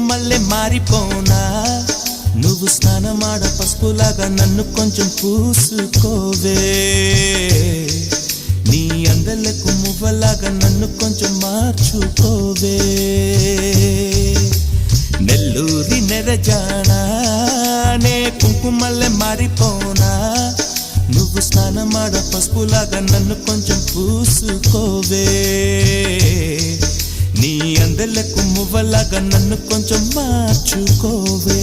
కుంకుమల్లే మారిపోనా నువ్వు స్నానమాడ పసుపులాగా నన్ను కొంచెం పూసుకోవే నీ అందలకు మువ్వలాగా నన్ను కొంచెం మార్చుకోవే నెల్లూరి నెరజానా నే కుంకుమల్లే మారిపోనా నువ్వు స్నానమాడ పసుపులాగా నన్ను కొంచెం పూసుకోవే నీ అందలకు మువ్వలాగా నన్ను కొంచెం మార్చుకోవే